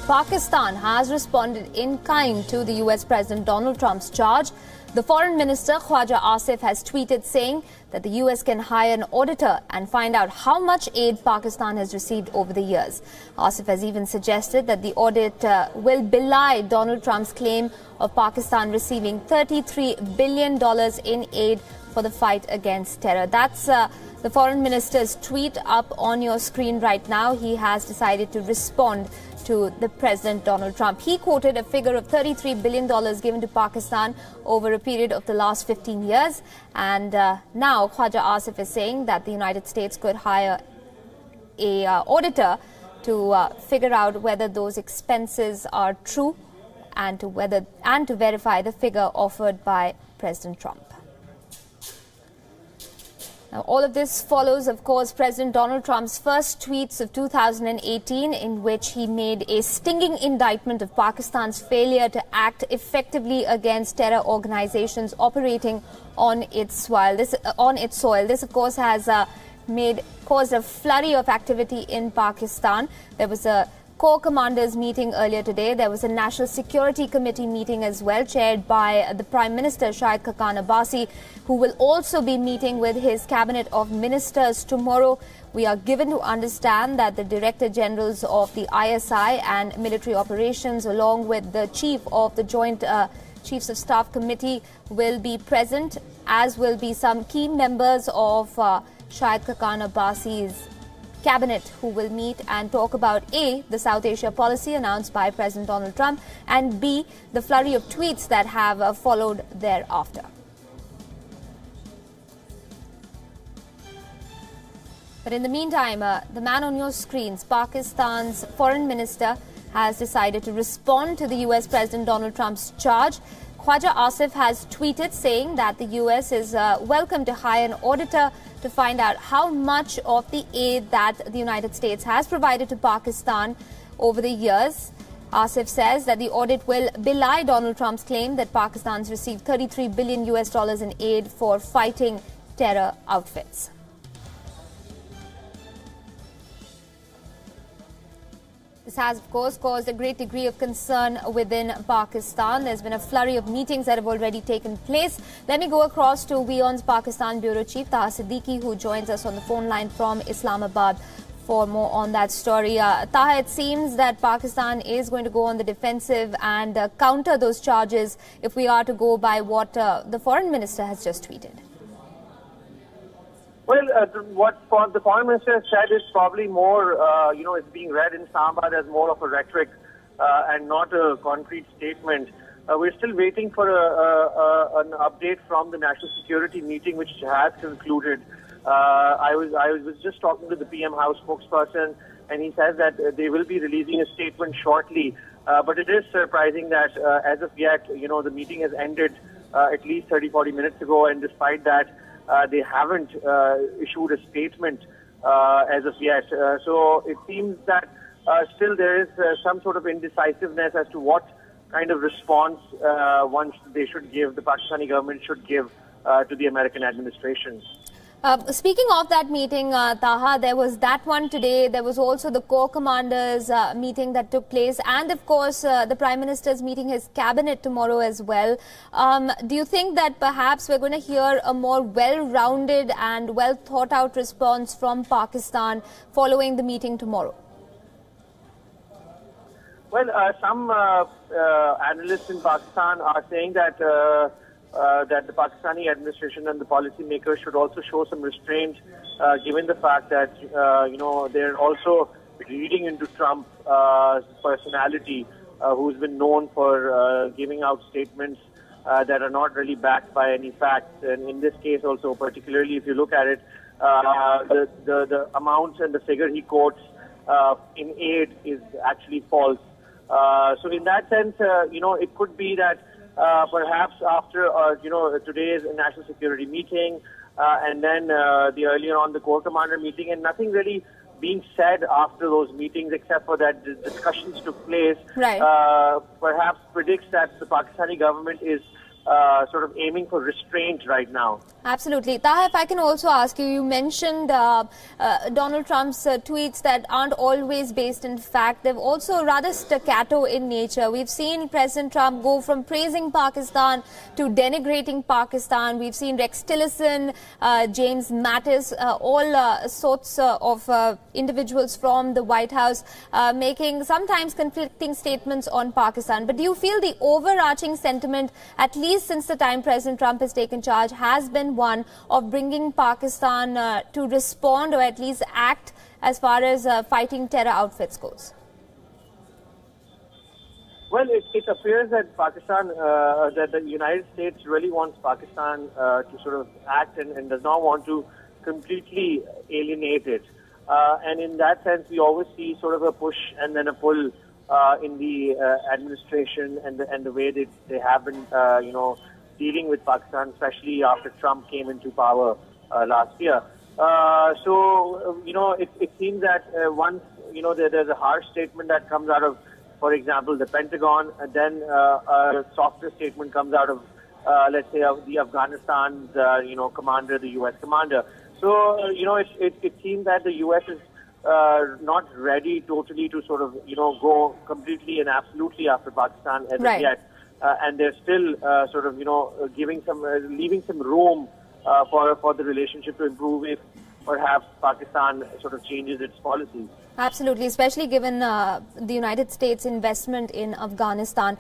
Pakistan has responded in kind to the US President Donald Trump's charge. The Foreign Minister, Khwaja Asif, has tweeted saying that the US can hire an auditor and find out how much aid Pakistan has received over the years. Asif has even suggested that the audit will belie Donald Trump's claim of Pakistan receiving $33 billion in aid for the fight against terror. That's the Foreign Minister's tweet up on your screen right now. He has decided to respond to the President Donald Trump. He quoted a figure of $33 billion given to Pakistan over a period of the last 15 years. And now Khwaja Asif is saying that the United States could hire a auditor to figure out whether those expenses are true and to verify the figure offered by President Trump. Now, all of this follows, of course, President Donald Trump's first tweets of 2018, in which he made a stinging indictment of Pakistan's failure to act effectively against terror organizations operating on its soil. This, of course, has caused a flurry of activity in Pakistan. There was a Corps Commanders meeting earlier today. There was a National Security Committee meeting as well, chaired by the Prime Minister Shahid Khaqan Abbasi, who will also be meeting with his cabinet of ministers tomorrow. We are given to understand that the Director Generals of the ISI and military operations, along with the Chief of the Joint Chiefs of Staff Committee, will be present, as will be some key members of Shahid Khaqan Abbasi's cabinet, who will meet and talk about A, the South Asia policy announced by President Donald Trump, and B, the flurry of tweets that have followed thereafter. But in the meantime, the man on your screens, Pakistan's Foreign Minister, has decided to respond to the US President Donald Trump's charge. Khwaja Asif has tweeted saying that the US is welcome to hire an auditor to find out how much of the aid that the United States has provided to Pakistan over the years. Asif says that the audit will belie Donald Trump's claim that Pakistan's received $33 billion in aid for fighting terror outfits. This has, of course, caused a great degree of concern within Pakistan. There's been a flurry of meetings that have already taken place. Let me go across to WION's Pakistan Bureau Chief, Taha Siddiqui, who joins us on the phone line from Islamabad for more on that story. Taha, it seems that Pakistan is going to go on the defensive and counter those charges if we are to go by what the Foreign Minister has just tweeted. Well, what the Foreign Minister said is probably more, it's being read in Islamabad as more of a rhetoric and not a concrete statement. We're still waiting for an update from the National Security meeting, which has concluded. I was just talking to the PM House spokesperson, and he says that they will be releasing a statement shortly. But it is surprising that as of yet, the meeting has ended at least 30-40 minutes ago, and despite that, they haven't issued a statement as of yet. So it seems that still there is some sort of indecisiveness as to what kind of response the Pakistani government should give to the American administration. Speaking of that meeting, Taha, there was that one today. There was also the Corps Commanders meeting that took place. And, of course, the Prime Minister's meeting his cabinet tomorrow as well. Do you think that perhaps we're going to hear a more well-rounded and well-thought-out response from Pakistan following the meeting tomorrow? Well, some analysts in Pakistan are saying that that the Pakistani administration and the policymakers should also show some restraint, given the fact that, they're also reading into Trump's personality, who's been known for giving out statements that are not really backed by any facts. And in this case also, particularly if you look at it, the amounts and the figure he quotes in aid is actually false. So in that sense, it could be that perhaps after, today's national security meeting and then the earlier on the Corps Commander meeting, and nothing really being said after those meetings except for that the discussions took place, right. Perhaps predicts that the Pakistani government is sort of aiming for restraint right now. Absolutely. Taha, if I can also ask you, you mentioned Donald Trump's tweets that aren't always based in fact. They're also rather staccato in nature. We've seen President Trump go from praising Pakistan to denigrating Pakistan. We've seen Rex Tillerson, James Mattis, all sorts of individuals from the White House making sometimes conflicting statements on Pakistan. But do you feel the overarching sentiment, at least since the time President Trump has taken charge, has been one of bringing Pakistan to respond or at least act as far as fighting terror outfits goes? Well, it appears that Pakistan, that the United States really wants Pakistan to sort of act and does not want to completely alienate it. And in that sense, we always see sort of a push and then a pull in the administration and the way they have been, dealing with Pakistan, especially after Trump came into power last year. So, it seems that once, there's a harsh statement that comes out of, for example, the Pentagon, and then a softer statement comes out of, let's say, of the Afghanistan's, commander, the U.S. commander. So, it seems that the U.S. is not ready totally to sort of, go completely and absolutely after Pakistan as of yet. And they're still sort of, leaving some room for the relationship to improve if perhaps Pakistan sort of changes its policies. Absolutely, especially given the United States investment in Afghanistan.